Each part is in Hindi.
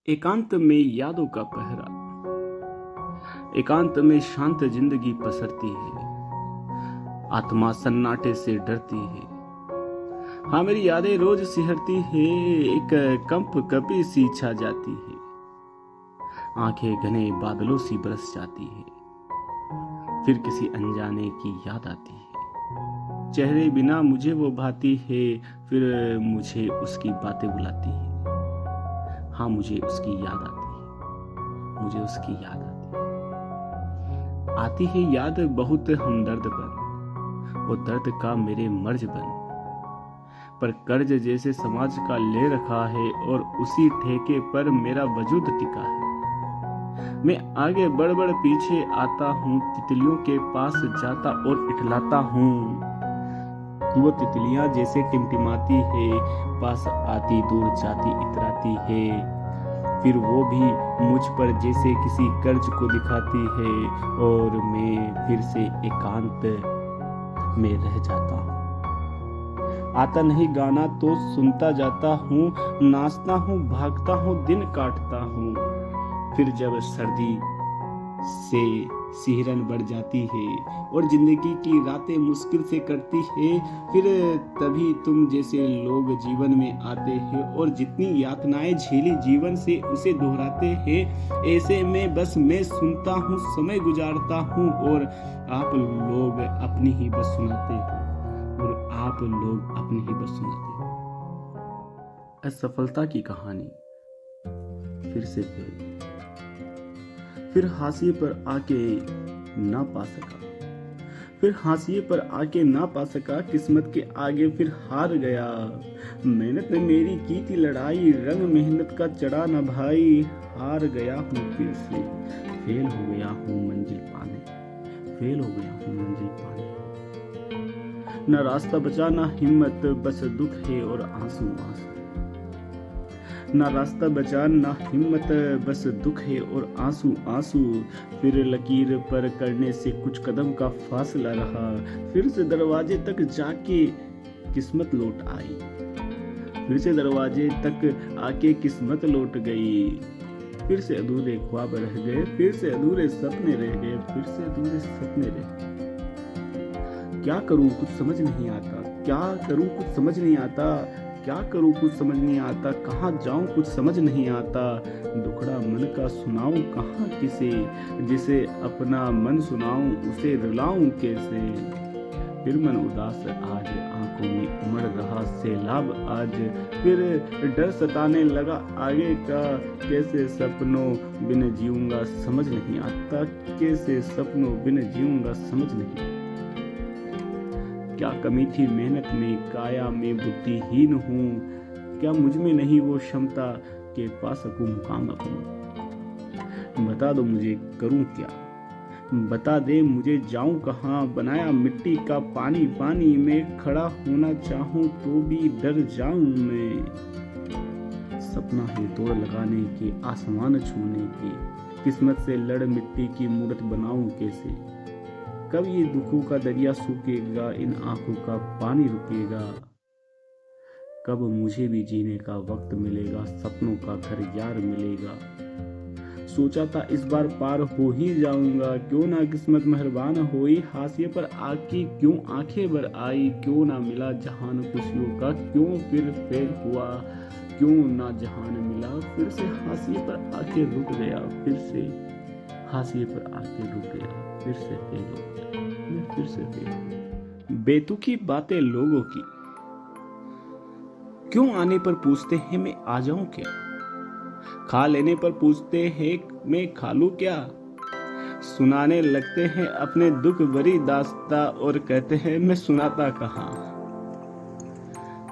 एकांत में यादों का पहरा, एकांत में शांत जिंदगी पसरती है। आत्मा सन्नाटे से डरती है। हाँ, मेरी यादें रोज सिहरती है। एक कंप कपी सी छा जाती है। आंखें घने बादलों सी बरस जाती है। फिर किसी अनजाने की याद आती है। चेहरे बिना मुझे वो भाती है। फिर मुझे उसकी बातें बुलाती है। हाँ, मुझे उसकी याद आती है। मुझे उसकी याद आती है याद बहुत हमदर्द बन, वो दर्द का मेरे मर्ज बन। पर कर्ज जैसे समाज का ले रखा है और उसी ठेके पर मेरा वजूद टिका है। मैं आगे बढ़ बढ़ पीछे आता हूँ, तितलियों के पास जाता और इठलाता हूँ। वो तितलियां जैसे टिमटिमाती है, पास आती दूर जाती इतराती है। फिर वो भी मुझ पर जैसे किसी कर्ज को दिखाती है और मैं फिर से एकांत में रह जाता हूँ। आता नहीं गाना तो सुनता जाता हूँ, नाचता हूँ भागता हूँ दिन काटता हूँ। फिर जब सर्दी से सिहरन बढ़ जाती है और जिंदगी की रातें मुश्किल से कटती है, फिर तभी तुम जैसे लोग जीवन में आते हैं और जितनी यातनाएं झेली जीवन से उसे दोहराते हैं। ऐसे में बस मैं सुनता हूँ, समय गुजारता हूँ और आप लोग अपनी ही बस सुनाते हो। और आप लोग अपनी ही बस सुनाते हो। असफलता की कहानी फिर से फिर हाशिए पर आके ना पा सका। फिर हाशिए पर आके ना पा सका, किस्मत के आगे फिर हार गया। मेहनत ने मेरी की थी लड़ाई, रंग मेहनत का चढ़ा ना भाई। हार गया हूँ फिर से, फेल हो गया हूँ मंजिल पाने, फेल हो गया हूँ मंजिल पाने। ना रास्ता बचा ना हिम्मत, बस दुख है और आंसू आंसू। ना रास्ता बचा ना हिम्मत, बस दुख है और आंसू आंसू। फिर लकीर पर करने से कुछ कदम का फासला रहा। फिर से दरवाजे तक जाके किस्मत लौट आई। फिर से दरवाजे तक आके किस्मत लौट गई। फिर से अधूरे ख्वाब रह गए, फिर से अधूरे सपने रह गए, फिर से अधूरे सपने रह गए। क्या करूं कुछ समझ नहीं आता, क्या करूं कुछ समझ नहीं आता, क्या करूं कुछ समझ नहीं आता। कहाँ जाऊं कुछ समझ नहीं आता। दुखड़ा मन का सुनाऊं कहाँ किसे, जिसे अपना मन सुनाऊं उसे रुलाऊं कैसे। फिर मन उदास आज, आंखों में उमड़ रहा सैलाब आज। फिर डर सताने लगा आगे का, कैसे सपनों बिन जीऊंगा समझ नहीं आता, कैसे सपनों बिन जीऊंगा समझ नहीं आता। क्या कमी थी मेहनत में, काया में बुद्धिहीन हूँ। क्या मुझ में नहीं वो क्षमता के पा सकूं मुकाम अपना। बता दो मुझे करूं क्या, बता दे मुझे जाऊं कहाँ। बनाया मिट्टी का पानी पानी में, खड़ा होना चाहूं तो भी डर जाऊं मैं। सपना है दौड़ लगाने की, आसमान छूने की, किस्मत से लड़ मिट्टी की मूरत बनाऊं कैसे। कब ये दुखों का दरिया सूखेगा, इन आंखों का पानी रुकेगा। कब मुझे भी जीने का वक्त मिलेगा, सपनों का घर यार मिलेगा। सोचा था इस बार पार हो ही जाऊंगा, क्यों ना किस्मत मेहरबान होई। हाशिए पर आके क्यों आंखें भर आई, क्यों ना मिला जहान खुशियों का, क्यों फिर फेल हुआ, क्यों ना जहान मिला। फिर से हाशिए पर आके रुक गया, फिर से हाशिए पर आके रुक गया, फिर से फेल हो गया, मैं फिर से फेल। बेतुकी बातें लोगों की, क्यों आने पर पूछते हैं मैं आ जाऊं क्या। खा लेने पर पूछते हैं मैं खा लूं क्या। सुनाने लगते हैं अपने दुख भरी दास्ता और कहते हैं मैं सुनाता कहाँ।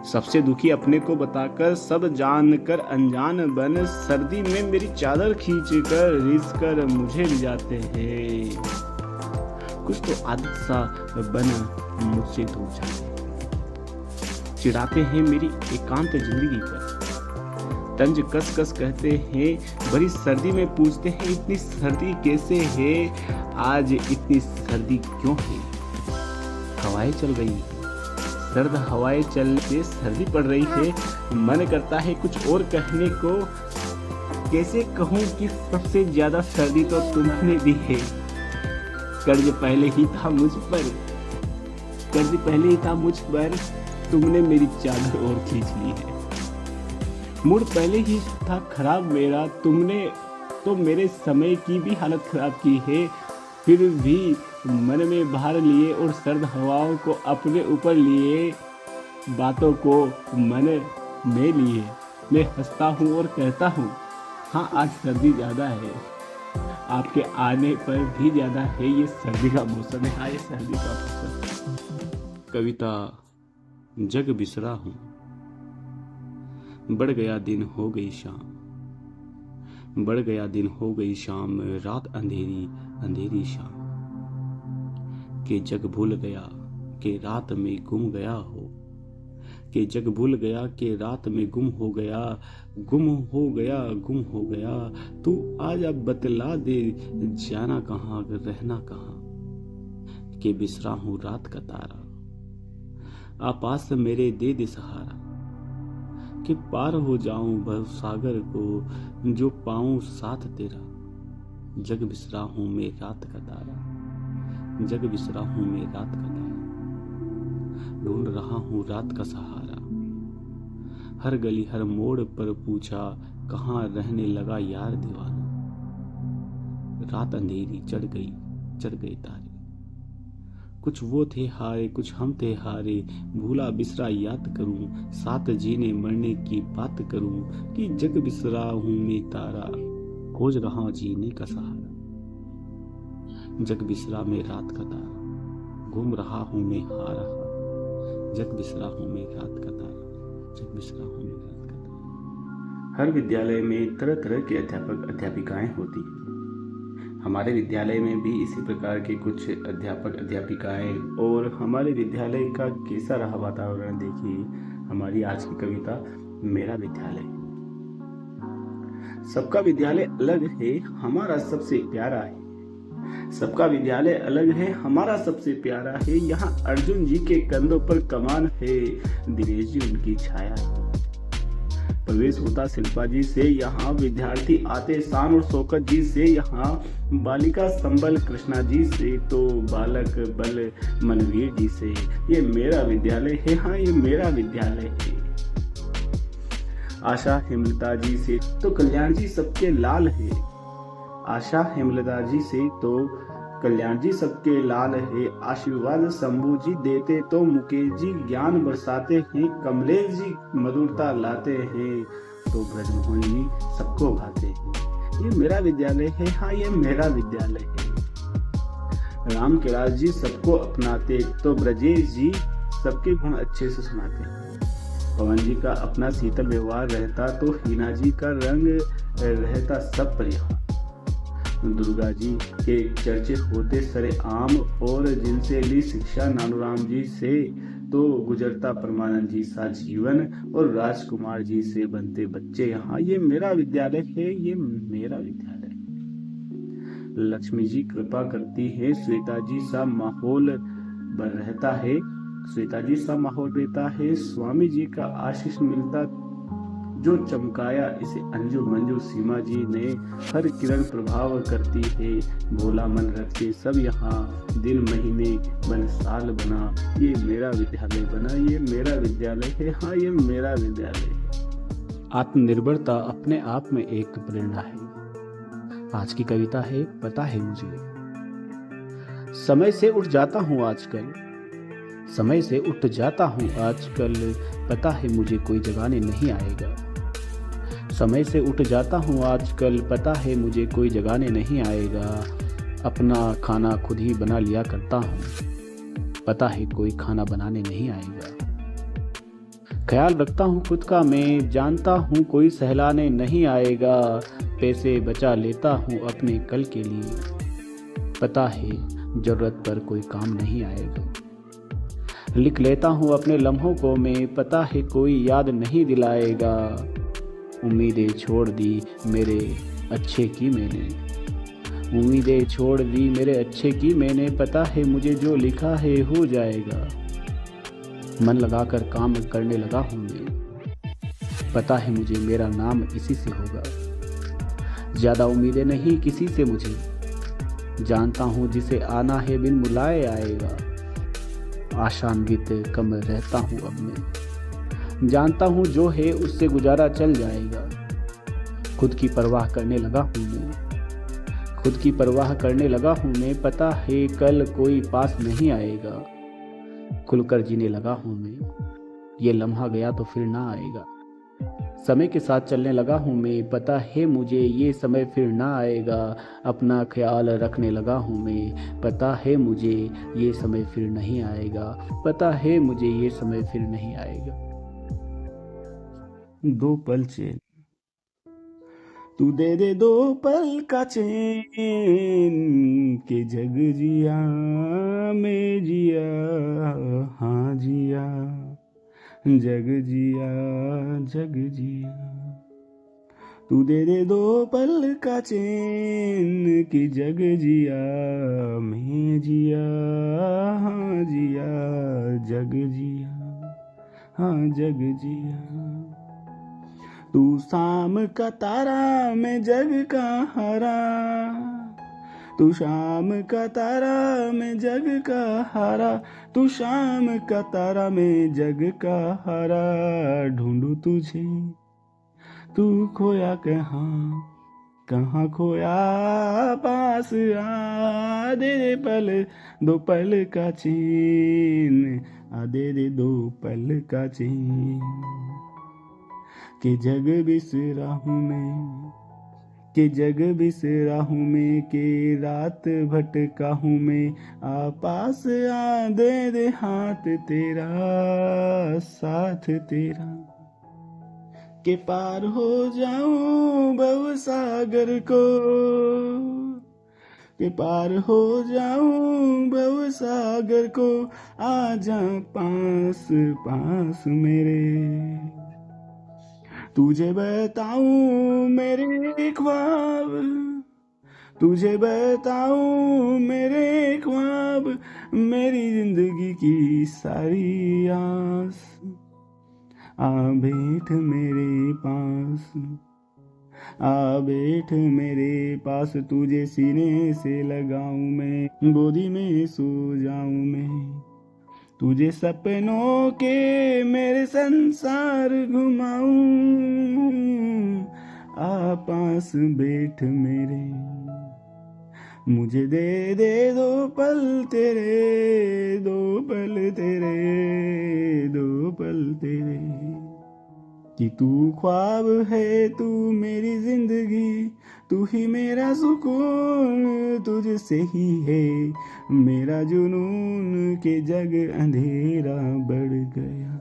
सबसे दुखी अपने को बताकर, सब जानकर अनजान बन। सर्दी में मेरी चादर खींच कर रिस कर मुझे ले जाते हैं। कुछ तो आदत सा बन मुझसे दूर जाते, चिढ़ाते हैं मेरी एकांत जिंदगी पर। तंज कस कस कहते हैं बड़ी सर्दी में, पूछते हैं इतनी सर्दी कैसे है, आज इतनी सर्दी क्यों है। हवाएं चल रही है, सर्द हवाएं चलने से सर्दी पड़ रही है। मन करता है कुछ और कहने को, कैसे कहूँ कि सबसे ज्यादा सर्दी तो तुमने दी है। कर्ज पहले ही था मुझ पर, कर्ज पहले ही था मुझ पर, तुमने मेरी चादर और खींच ली है। मूड पहले ही था खराब मेरा, तुमने तो मेरे समय की भी हालत खराब की है। फिर भी मन में भार लिए और सर्द हवाओं को अपने ऊपर लिए, बातों को मन में लिए मैं हंसता हूँ और कहता हूँ हाँ आज सर्दी ज़्यादा है, आपके आने पर भी ज़्यादा है। ये सर्दी का मौसम है, हाँ ये सर्दी का मौसम। कविता जग बिसरा हूँ, बढ़ गया दिन हो गई शाम, बढ़ गया दिन हो गई शाम, रात अंधेरी अंधेरी शाम। के जग भूल गया के रात में गुम गया हो, के जग भूल गया के रात में गुम हो गया, गुम हो गया गुम हो गया। तू आज अब बतला दे जाना कहाँ रहना कहाँ, के बिसरा हूँ रात का तारा, आपास मेरे दे दे सहारा, कि पार हो जाऊं भव सागर को जो पाऊं साथ तेरा। जग बिसरा हूं मैं रात का तारा, जग बिसरा हूं मैं रात का तारा, ढूंढ रहा हूं रात का सहारा। हर गली हर मोड़ पर पूछा कहाँ रहने लगा यार दीवाना। रात अंधेरी चढ़ गए तारे, कुछ वो थे हारे कुछ हम थे हारे, भूला बिसरा याद करूं, साथ जीने मरने की बात करूं, कि जग बिसरा हूं मैं तारा, खोज रहा जीने का सहारा। जग बिसरा मैं रात का तारा, घूम रहा हूं मैं हारा, जग बिसरा हूं मैं रात का तारा, जग बिसरा हूं मैं रात का तारा। हर विद्यालय में तरह तरह के अध्यापक अध्यापिकाएं होती हैं। हमारे विद्यालय में भी इसी प्रकार के कुछ अध्यापक अध्यापिकाएं, और हमारे विद्यालय का कैसा रहा वातावरण देखिए। हमारी आज की कविता मेरा विद्यालय। सबका विद्यालय अलग है, हमारा सबसे प्यारा है। सबका विद्यालय अलग है, हमारा सबसे प्यारा है। यहाँ अर्जुन जी के कंधों पर कमान है, दिनेश जी उनकी छाया है। प्रवेश होता शिल्पा जी से, यहाँ विद्यार्थी आते शान और शौकत जी से। यहाँ बालिका संबल कृष्णा जी से, तो बालक बल मनवीर जी से। ये मेरा विद्यालय है, हाँ ये मेरा विद्यालय है। आशा हेमलता जी से तो कल्याण जी सबके लाल है। आशा हेमलता जी से तो कल्याण जी सबके लाल है। आशीर्वाद शंभू जी देते तो मुकेश जी ज्ञान बरसाते हैं। कमलेश जी मधुरता लाते हैं, तो ब्रजमोहन जी सबको भाते हैं। ये मेरा विद्यालय है, हाँ ये मेरा विद्यालय है। राम केलास जी सबको अपनाते, तो ब्रजेश जी सबके गुण अच्छे से सुनाते हैं। पवन जी का अपना शीतल व्यवहार रहता, तो हीना जी का रंग रहता सब पर यहाँ। दुर्गा जी के चर्चे होते सरेआम, और जिनसे ली शिक्षा नानूराम जी से, तो गुजरता परमानंद जी सा जीवन, और राजकुमार जी से बनते बच्चे यहाँ। ये मेरा विद्यालय है, ये मेरा विद्यालय। लक्ष्मी जी कृपा करती है, श्वेता जी सा माहौल बन रहता है। श्वेता जी सा माहौल रहता है। स्वामी जी का आशीष मिलता, जो चमकाया इसे अंजू मंजू सीमा जी ने। हर किरण प्रभाव करती है, भोला मन रखते सब यहाँ। दिन महीने बन साल बना, ये मेरा विद्यालय बना। ये मेरा विद्यालय है, हाँ ये मेरा विद्यालय है। आत्मनिर्भरता अपने आप में एक प्रेरणा है। आज की कविता है पता है मुझे। समय से उठ जाता हूँ आजकल, समय से उठ जाता हूँ आजकल, पता है मुझे कोई जगाने नहीं आएगा। समय से उठ जाता हूँ आजकल, पता है मुझे कोई जगाने नहीं आएगा। अपना खाना खुद ही बना लिया करता हूँ, पता है कोई खाना बनाने नहीं आएगा। ख्याल रखता हूँ खुद का मैं, जानता हूँ कोई सहलाने नहीं आएगा। पैसे बचा लेता हूँ अपने कल के लिए, पता है जरूरत पर कोई काम नहीं आएगा। लिख लेता हूँ अपने लम्हों को मैं, पता है कोई याद नहीं दिलाएगा। उम्मीदें छोड़ दी मेरे अच्छे की मैंने, उम्मीदें छोड़ दी मेरे अच्छे की मैंने, पता है मुझे जो लिखा है हो जाएगा। मन लगाकर काम करने लगा हूँ मैं, पता है मुझे मेरा नाम इसी से होगा। ज्यादा उम्मीदें नहीं किसी से मुझे, जानता हूँ जिसे आना है बिन बुलाए आएगा। आशान्वित कम रहता हूँ अब मैं, जानता हूँ जो है उससे गुजारा चल जाएगा। खुद की परवाह करने लगा हूँ मैं, खुद की परवाह करने लगा हूँ मैं, पता है कल कोई पास नहीं आएगा। खुलकर जीने लगा हूँ मैं, ये लम्हा गया तो फिर ना आएगा। समय के साथ चलने लगा हूँ मैं, पता है मुझे ये समय फिर ना आएगा। अपना ख्याल रखने लगा हूँ मैं, पता है मुझे ये समय फिर नहीं आएगा। पता है मुझे ये समय फिर नहीं आएगा। दो पल चैन तू दे दे, दो पल का चैन के जग जिया मैं जिया, हाँ जिया जग जिया जग जिया। तू दे दे दो पल का चैन कि जग जिया मैं जिया, हाँ जिया जग जिया, हाँ जग जिया। तू शाम का तारा मैं जग का हरा, तू शाम का तारा मैं जग का हरा, तू शाम का तारा मैं जग का हरा। ढूंढू तुझे तू खोया कहाँ, कहाँ खोया पास आ। दे दे पल दो पल का चैन, आ दे दे दो पल का चैन के जग बिसरा हूँ मैं, के जग बिसरा हूँ मैं, के रात भटका हूँ मैं। आ पास आ दे दे हाथ तेरा, साथ तेरा के पार हो जाऊं भव सागर को, के पार हो जाऊं भव सागर को। आ जा पास पास मेरे, तुझे बताऊं मेरे ख्वाब, तुझे बताऊं मेरे ख्वाब, मेरी जिंदगी की सारी आस। आ बैठ मेरे पास, आ बैठ मेरे पास, तुझे सीने से लगाऊं मैं, गोदी में सो जाऊं मैं। तुझे सपनों के मेरे संसार घुमाऊं, आ पास बैठ मेरे, मुझे दे दे दो पल तेरे, दो पल तेरे, दो पल तेरे। कि तू ख्वाब है तू मेरी जिंदगी, तू ही मेरा सुकून, तुझसे ही है मेरा जुनून। के जग अंधेरा बढ़ गया,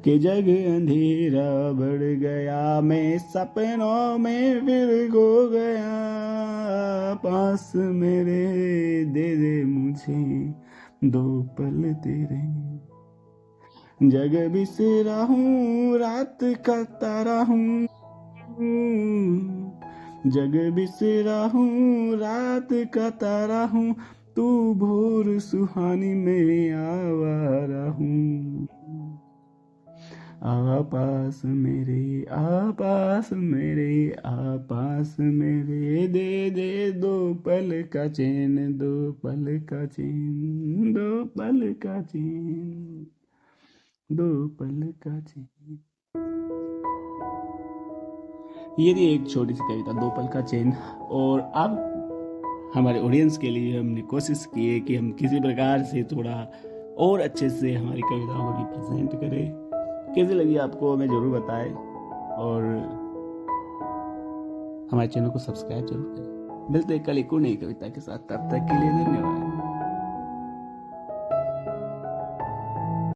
के जग अंधेरा बढ़ गया, मैं सपनों में फिर खो गया। पास मेरे दे दे मुझे दो पल तेरे, जग बिसरा हूँ रात का तारा हूँ, जग बिसरा हूँ रात का तारा हूँ। तू भोर सुहानी में आवारा हूँ। आ पास मेरे, आ पास मेरे, आ पास मेरे, दे दे दो पल का चैन, दो पल का चैन, दो पल का चैन, दो पल का चैन। ये थी एक छोटी सी कविता, दो पल का चैन। और अब हमारे ऑडियंस के लिए हमने कोशिश की है कि हम किसी प्रकार से थोड़ा और अच्छे से हमारी कविताओं को रिप्रेजेंट करें। कैसी लगी आपको हमें ज़रूर बताएं, और हमारे चैनल को सब्सक्राइब जरूर करें। मिलते हैं कल एक और नई कविता के साथ, तब तक के लिए धन्यवाद।